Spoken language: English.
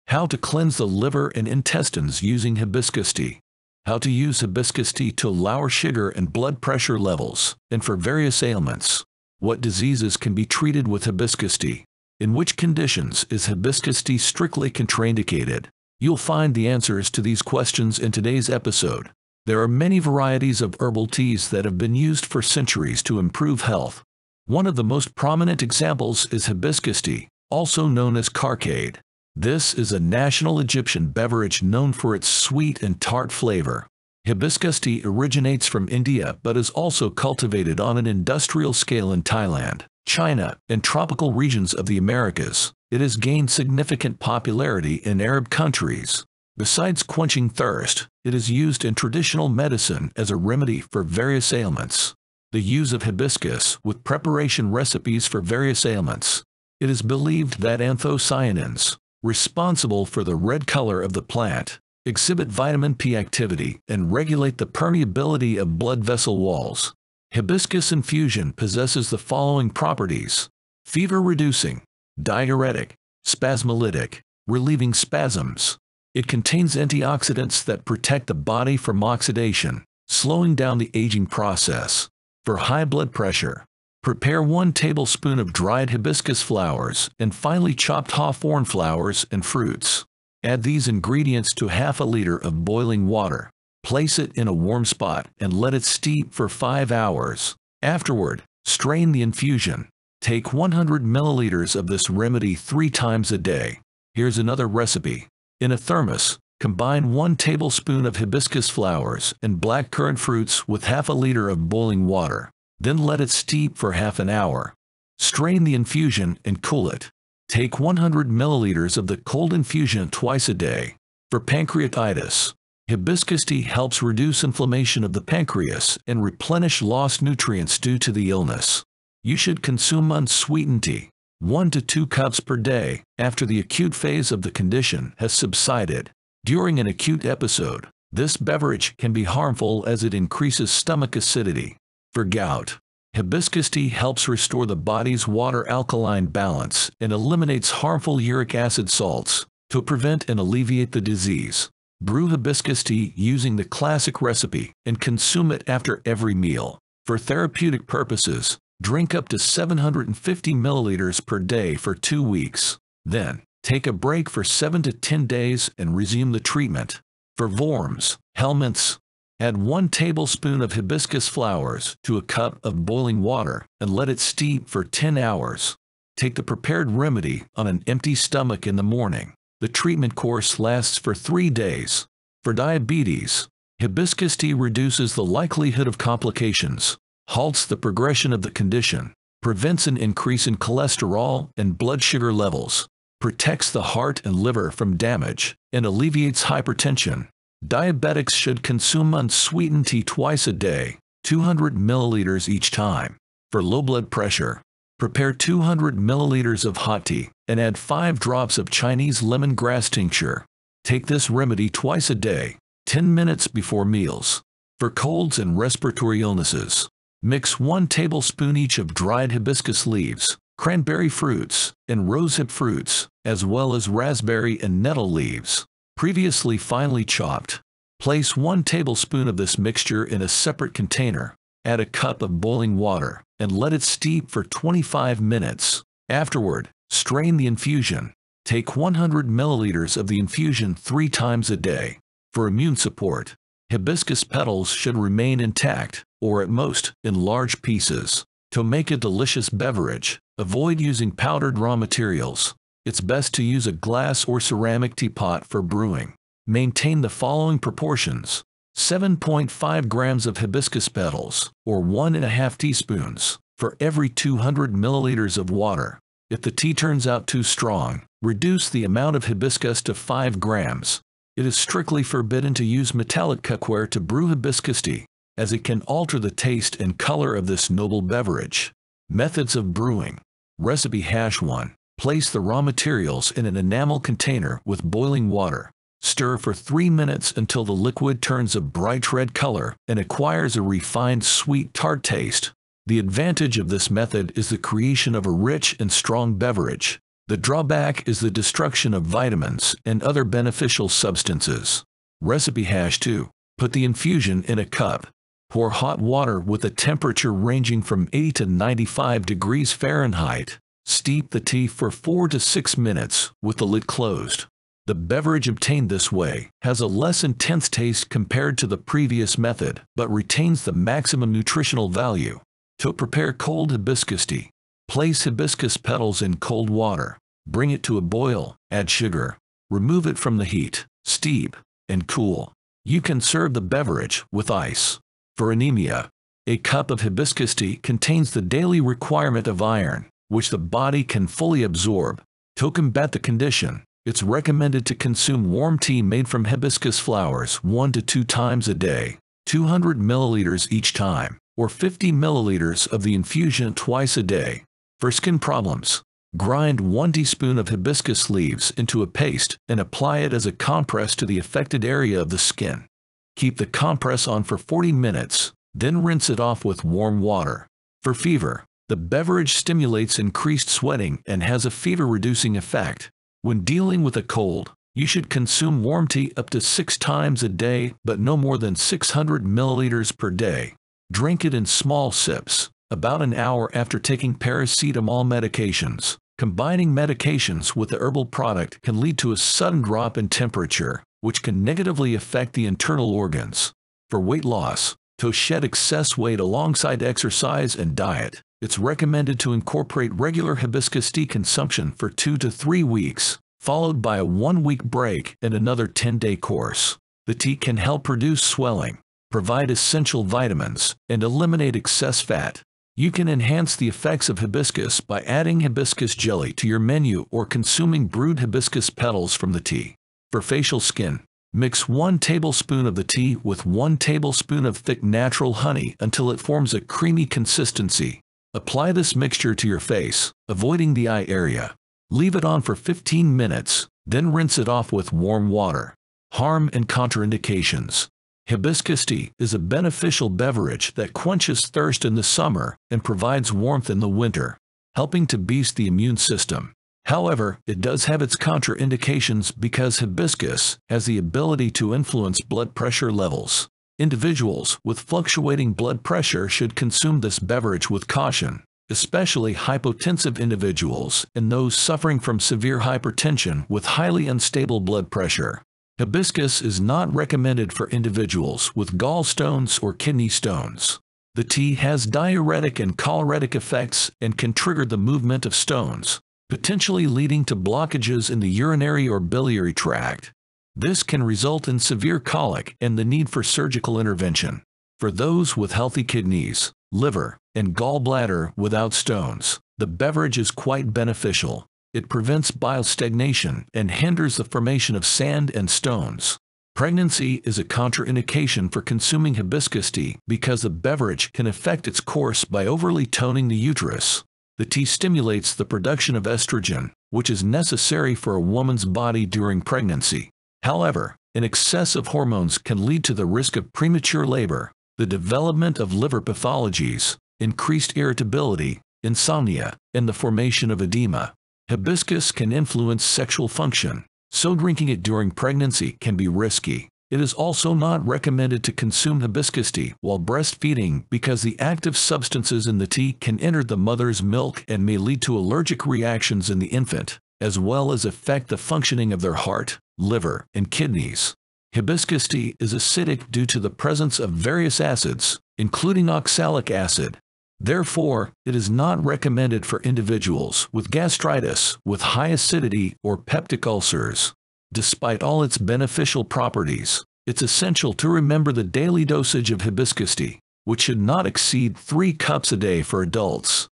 How to cleanse the liver and intestines using hibiscus tea. How to use hibiscus tea to lower sugar and blood pressure levels, and for various ailments. What diseases can be treated with hibiscus tea? In which conditions is hibiscus tea strictly contraindicated? You'll find the answers to these questions in today's episode. There are many varieties of herbal teas that have been used for centuries to improve health. One of the most prominent examples is hibiscus tea, also known as carcade. This is a national Egyptian beverage known for its sweet and tart flavor. Hibiscus tea originates from India but is also cultivated on an industrial scale in Thailand, China, and tropical regions of the Americas. It has gained significant popularity in Arab countries. Besides quenching thirst, it is used in traditional medicine as a remedy for various ailments. The use of hibiscus with preparation recipes for various ailments. It is believed that anthocyanins, responsible for the red color of the plant, exhibit vitamin P activity and regulate the permeability of blood vessel walls. Hibiscus infusion possesses the following properties: fever-reducing, diuretic, spasmolytic, relieving spasms. It contains antioxidants that protect the body from oxidation, slowing down the aging process. For high blood pressure, prepare 1 tablespoon of dried hibiscus flowers and finely chopped hawthorn flowers and fruits. Add these ingredients to half a liter of boiling water. Place it in a warm spot and let it steep for 5 hours. Afterward, strain the infusion. Take 100 milliliters of this remedy 3 times a day. Here's another recipe. In a thermos, combine 1 tablespoon of hibiscus flowers and blackcurrant fruits with half a liter of boiling water. Then let it steep for half an hour. Strain the infusion and cool it. Take 100 milliliters of the cold infusion twice a day. For pancreatitis, hibiscus tea helps reduce inflammation of the pancreas and replenish lost nutrients due to the illness. You should consume unsweetened tea, 1 to 2 cups per day, after the acute phase of the condition has subsided. During an acute episode, this beverage can be harmful as it increases stomach acidity. For gout, hibiscus tea helps restore the body's water-alkaline balance and eliminates harmful uric acid salts to prevent and alleviate the disease. Brew hibiscus tea using the classic recipe and consume it after every meal. For therapeutic purposes, drink up to 750 milliliters per day for 2 weeks. Then, take a break for 7 to 10 days and resume the treatment. For worms, Helminths, add 1 tablespoon of hibiscus flowers to a cup of boiling water and let it steep for 10 hours. Take the prepared remedy on an empty stomach in the morning. The treatment course lasts for 3 days. For diabetes, hibiscus tea reduces the likelihood of complications, halts the progression of the condition, prevents an increase in cholesterol and blood sugar levels, protects the heart and liver from damage, and alleviates hypertension. Diabetics should consume unsweetened tea twice a day, 200 milliliters each time. For low blood pressure, prepare 200 milliliters of hot tea and add 5 drops of Chinese lemongrass tincture. Take this remedy twice a day, 10 minutes before meals. For colds and respiratory illnesses, mix 1 tablespoon each of dried hibiscus leaves, cranberry fruits, and rosehip fruits, as well as raspberry and nettle leaves, previously finely chopped. Place 1 tablespoon of this mixture in a separate container. Add a cup of boiling water and let it steep for 25 minutes. Afterward, strain the infusion. Take 100 milliliters of the infusion 3 times a day. For immune support, hibiscus petals should remain intact, or at most, in large pieces. To make a delicious beverage, avoid using powdered raw materials. It's best to use a glass or ceramic teapot for brewing. Maintain the following proportions: 7.5 grams of hibiscus petals, or 1½ teaspoons, for every 200 milliliters of water. If the tea turns out too strong, reduce the amount of hibiscus to 5 grams. It is strictly forbidden to use metallic cookware to brew hibiscus tea, as it can alter the taste and color of this noble beverage. Methods of brewing. Recipe #1. Place the raw materials in an enamel container with boiling water. Stir for 3 minutes until the liquid turns a bright red color and acquires a refined sweet-tart taste. The advantage of this method is the creation of a rich and strong beverage. The drawback is the destruction of vitamins and other beneficial substances. Recipe #2. Put the infusion in a cup. Pour hot water with a temperature ranging from 80 to 95 degrees Fahrenheit. Steep the tea for 4 to 6 minutes with the lid closed. The beverage obtained this way has a less intense taste compared to the previous method, but retains the maximum nutritional value. To prepare cold hibiscus tea, place hibiscus petals in cold water. Bring it to a boil, add sugar. Remove it from the heat, steep, and cool. You can serve the beverage with ice. For anemia, a cup of hibiscus tea contains the daily requirement of iron, which the body can fully absorb. To combat the condition, it's recommended to consume warm tea made from hibiscus flowers 1 to 2 times a day, 200 milliliters each time, or 50 milliliters of the infusion twice a day. For skin problems, grind 1 teaspoon of hibiscus leaves into a paste and apply it as a compress to the affected area of the skin. Keep the compress on for 40 minutes, then rinse it off with warm water. For fever, the beverage stimulates increased sweating and has a fever-reducing effect. When dealing with a cold, you should consume warm tea up to 6 times a day, but no more than 600 milliliters per day. Drink it in small sips, about an hour after taking paracetamol medications. Combining medications with the herbal product can lead to a sudden drop in temperature, which can negatively affect the internal organs. For weight loss, to shed excess weight alongside exercise and diet, it's recommended to incorporate regular hibiscus tea consumption for 2 to 3 weeks, followed by a 1-week break and another 10-day course. The tea can help reduce swelling, provide essential vitamins, and eliminate excess fat. You can enhance the effects of hibiscus by adding hibiscus jelly to your menu or consuming brewed hibiscus petals from the tea. For facial skin, mix 1 tablespoon of the tea with 1 tablespoon of thick natural honey until it forms a creamy consistency. Apply this mixture to your face, avoiding the eye area. Leave it on for 15 minutes, then rinse it off with warm water. Harm and contraindications. Hibiscus tea is a beneficial beverage that quenches thirst in the summer and provides warmth in the winter, helping to boost the immune system. However, it does have its contraindications because hibiscus has the ability to influence blood pressure levels. Individuals with fluctuating blood pressure should consume this beverage with caution, especially hypotensive individuals and those suffering from severe hypertension with highly unstable blood pressure. Hibiscus is not recommended for individuals with gallstones or kidney stones. The tea has diuretic and choleretic effects and can trigger the movement of stones, potentially leading to blockages in the urinary or biliary tract. This can result in severe colic and the need for surgical intervention. For those with healthy kidneys, liver, and gallbladder without stones, the beverage is quite beneficial. It prevents bile stagnation and hinders the formation of sand and stones. Pregnancy is a contraindication for consuming hibiscus tea because the beverage can affect its course by overly toning the uterus. The tea stimulates the production of estrogen, which is necessary for a woman's body during pregnancy. However, an excess of hormones can lead to the risk of premature labor, the development of liver pathologies, increased irritability, insomnia, and the formation of edema. Hibiscus can influence sexual function, so drinking it during pregnancy can be risky. It is also not recommended to consume hibiscus tea while breastfeeding because the active substances in the tea can enter the mother's milk and may lead to allergic reactions in the infant, as well as affect the functioning of their heart, liver, and kidneys. Hibiscus tea is acidic due to the presence of various acids, including oxalic acid. Therefore, it is not recommended for individuals with gastritis, with high acidity, or peptic ulcers. Despite all its beneficial properties, it's essential to remember the daily dosage of hibiscus tea, which should not exceed 3 cups a day for adults.